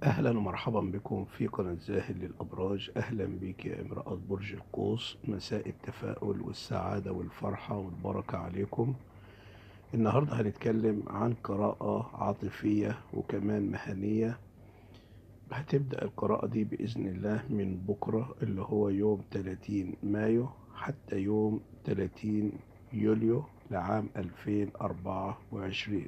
أهلا ومرحبا بكم في قناة زاهد للأبراج. أهلا بك يا امرأة برج القوس، مساء التفاؤل والسعادة والفرحة والبركة عليكم. النهاردة هنتكلم عن قراءة عاطفية وكمان مهنية. هتبدأ القراءة دي بإذن الله من بكرة اللي هو يوم 30 مايو حتى يوم 30 يوليو لعام 2024.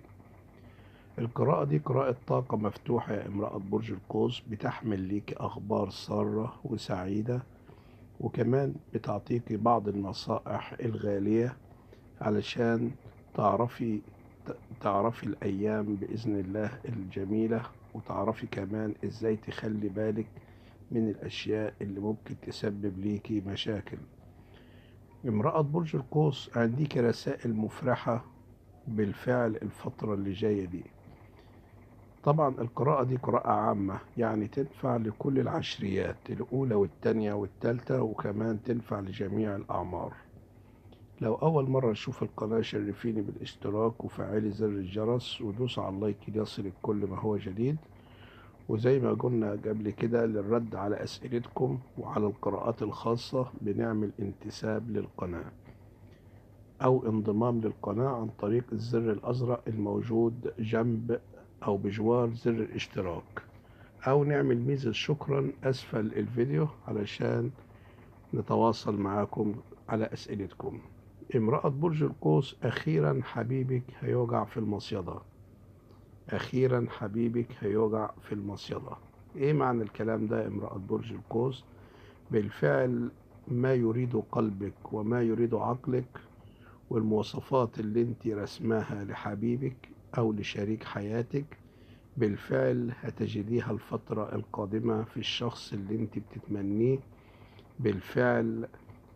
القراءة دي قراءة طاقة مفتوحة يا امرأة برج القوس، بتحمل ليك أخبار سارة وسعيدة، وكمان بتعطيك بعض النصائح الغالية علشان تعرفي تعرفي الأيام بإذن الله الجميلة، وتعرفي كمان إزاي تخلي بالك من الأشياء اللي ممكن تسبب ليكي مشاكل. امرأة برج القوس، عندك رسائل مفرحة بالفعل الفترة اللي جاية دي. طبعا القراءة دي قراءة عامة، يعني تنفع لكل العشريات الأولى والتانية والتالتة، وكمان تنفع لجميع الأعمار. لو أول مرة تشوف القناة شرفيني بالاشتراك وفعلي زر الجرس ودوس على اللايك ليصلك كل ما هو جديد. وزي ما قلنا قبل كده، للرد على أسئلتكم وعلى القراءات الخاصة بنعمل انتساب للقناة أو انضمام للقناة عن طريق الزر الأزرق الموجود جنب أو بجوار زر الاشتراك، أو نعمل ميزة شكرا أسفل الفيديو علشان نتواصل معاكم على أسئلتكم. امرأة برج القوس، أخيرا حبيبك هيوقع في المصيدة. أخيرا حبيبك هيوقع في المصيدة. إيه معنى الكلام ده يا امرأة برج القوس؟ بالفعل ما يريد قلبك وما يريد عقلك والمواصفات اللي انت رسماها لحبيبك أو لشريك حياتك، بالفعل هتجديها الفترة القادمة في الشخص اللي انت بتتمنيه. بالفعل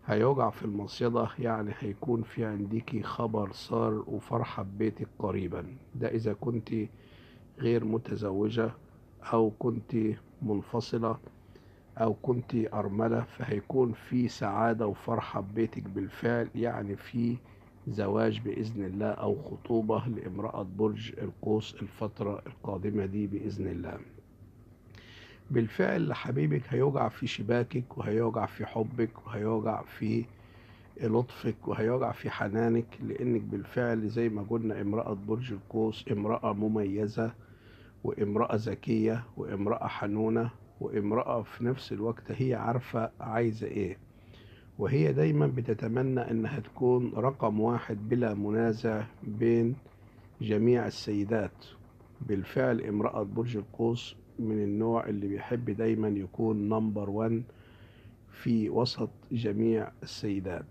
هيوقع في المصيدة، يعني هيكون في عندك خبر سار وفرحة ببيتك قريبا. ده إذا كنت غير متزوجة أو كنت منفصلة أو كنت أرملة، فهيكون في سعادة وفرحة ببيتك بالفعل، يعني في زواج بإذن الله أو خطوبة لامرأة برج القوس الفترة القادمة دي بإذن الله. بالفعل حبيبك هيوجع في شباكك، وهيوجع في حبك، وهيوجع في لطفك، وهيوجع في حنانك، لأنك بالفعل زي ما قلنا امرأة برج القوس امرأة مميزة، وامرأة ذكية، وامرأة حنونة، وامرأة في نفس الوقت هي عارفة عايزة ايه، وهي دايما بتتمنى انها تكون رقم واحد بلا منازع بين جميع السيدات. بالفعل امرأة برج القوس من النوع اللي بيحب دايما يكون نمبر 1 في وسط جميع السيدات.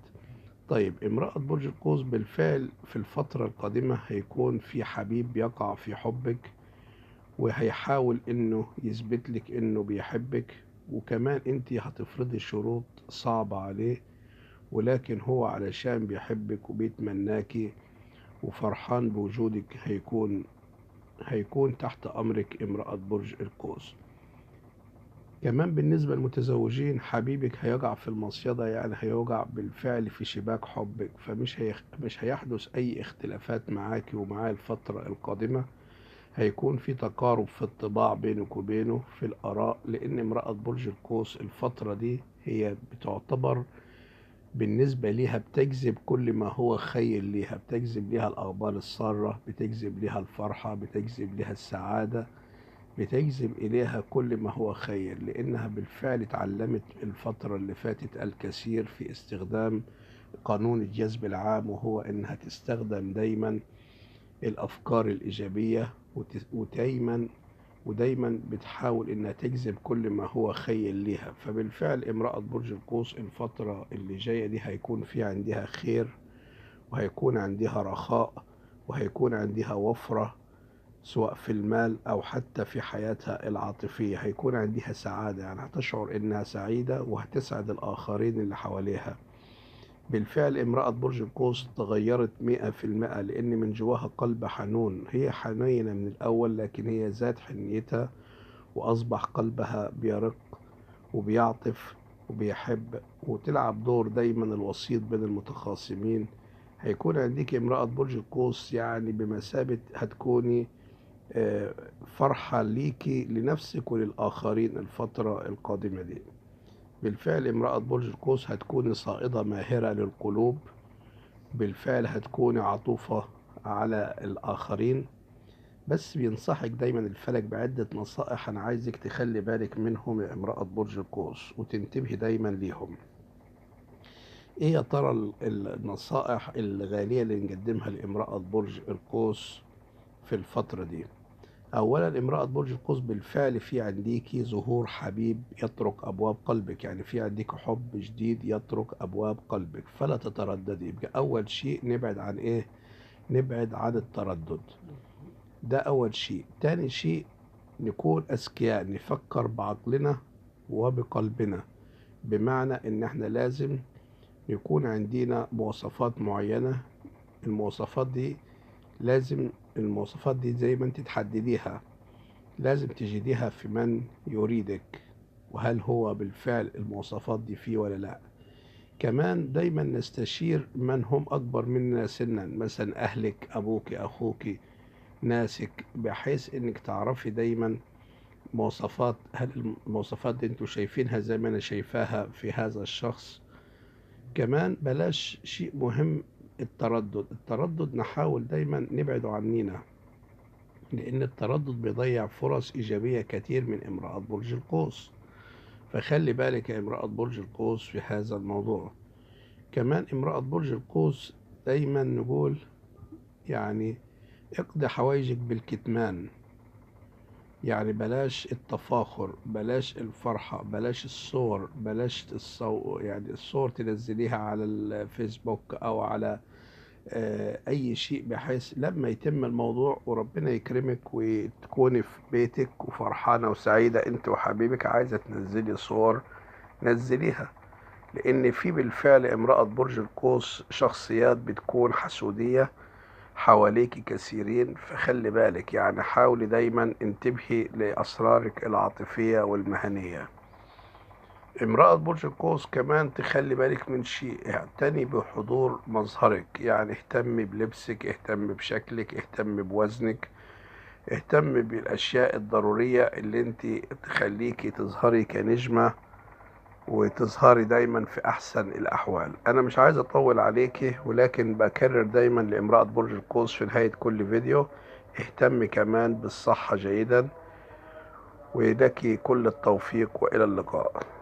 طيب امرأة برج القوس، بالفعل في الفترة القادمة هيكون في حبيب يقع في حبك، وهيحاول انه يثبت لك انه بيحبك، وكمان انت هتفرضي شروط صعبة عليه، ولكن هو علشان بيحبك وبيتمناكي وفرحان بوجودك هيكون تحت امرك امرأة برج القوس. كمان بالنسبة للمتزوجين، حبيبك هيقع في المصيدة، يعني هيوقع بالفعل في شباك حبك، مش هيحدث أي اختلافات معاك ومعاه الفترة القادمة. هيكون في تقارب في الطباع بينك وبينه في الآراء، لأن امرأة برج القوس الفترة دي هي بتعتبر بالنسبة ليها بتجذب كل ما هو خير ليها، بتجذب ليها الأخبار السارة، بتجذب ليها الفرحة، بتجذب ليها السعادة، بتجذب إليها كل ما هو خير، لأنها بالفعل اتعلمت الفترة اللي فاتت الكثير في استخدام قانون الجذب العام، وهو إنها تستخدم دايما الأفكار الإيجابية، ودايما بتحاول إنها تجذب كل ما هو خير ليها. فبالفعل امرأة برج القوس الفترة اللي جاية دي هيكون في عندها خير، وهيكون عندها رخاء، وهيكون عندها وفرة، سواء في المال أو حتى في حياتها العاطفية. هيكون عندها سعادة، يعني هتشعر إنها سعيدة وهتسعد الآخرين اللي حواليها. بالفعل امرأة برج القوس تغيرت 100%، لأن من جواها قلب حنون. هي حنينة من الأول، لكن هي ذات حنيتها، وأصبح قلبها بيرق وبيعطف وبيحب، وتلعب دور دايما الوسيط بين المتخاصمين. هيكون عندك امرأة برج القوس يعني بمثابة هتكوني آه، فرحة ليكي لنفسك وللآخرين الفترة القادمة دي. بالفعل امرأة برج القوس هتكوني صائدة ماهرة للقلوب، بالفعل هتكوني عطوفة على الآخرين. بس بينصحك دايما الفلك بعدة نصائح أنا عايزك تخلي بالك منهم يا امرأة برج القوس وتنتبهي دايما ليهم. ايه يا ترى النصائح الغالية اللي نقدمها لامرأة برج القوس في الفترة دي؟ اولا امرأة برج القوس بالفعل في عنديكي ظهور حبيب يطرق ابواب قلبك، يعني في عندك حب جديد يطرق ابواب قلبك، فلا تترددي. يبقى اول شيء نبعد عن ايه؟ نبعد عن التردد، ده اول شيء. تاني شيء نكون اذكياء، نفكر بعقلنا وبقلبنا، بمعنى ان احنا لازم يكون عندنا مواصفات معينة. المواصفات دي زي ما انت تحدديها لازم تجديها في من يريدك، وهل هو بالفعل المواصفات دي فيه ولا لا. كمان دايما نستشير من هم أكبر منا سنا، مثلا أهلك، أبوك، أخوك، ناسك، بحيث إنك تعرفي دايما مواصفات، هل المواصفات دي انتوا شايفينها زي ما أنا شايفاها في هذا الشخص. كمان بلاش شيء مهم، التردد نحاول دايما نبعده عنينا، لأن التردد بيضيع فرص إيجابية كتير من امرأة برج القوس، فخلي بالك يا امرأة برج القوس في هذا الموضوع. كمان امرأة برج القوس دايما نقول يعني اقضي حوائجك بالكتمان، يعني بلاش التفاخر، بلاش الفرحة، بلاش الصور، بلاش يعني الصور تنزليها على الفيسبوك أو على أي شيء، بحيث لما يتم الموضوع وربنا يكرمك وتكوني في بيتك وفرحانة وسعيدة أنت وحبيبك، عايزة تنزلي صور نزليها. لأن في بالفعل امرأة برج القوس شخصيات بتكون حسودية حواليك كثيرين، فخلي بالك، يعني حاولي دايما انتبهي لأسرارك العاطفية والمهنية. امرأة برج القوس كمان تخلي بالك من شيء، اعتني بحضور مظهرك، يعني اهتمي بلبسك، اهتمي بشكلك، اهتمي بوزنك، اهتمي بالأشياء الضرورية اللي انت تخليكي تظهري كنجمة وتظهري دايما في أحسن الأحوال. أنا مش عايز أطول عليكي، ولكن بكرر دايما لامرأة برج القوس في نهاية كل فيديو، اهتمي كمان بالصحة جيدا، ولك كل التوفيق وإلى اللقاء.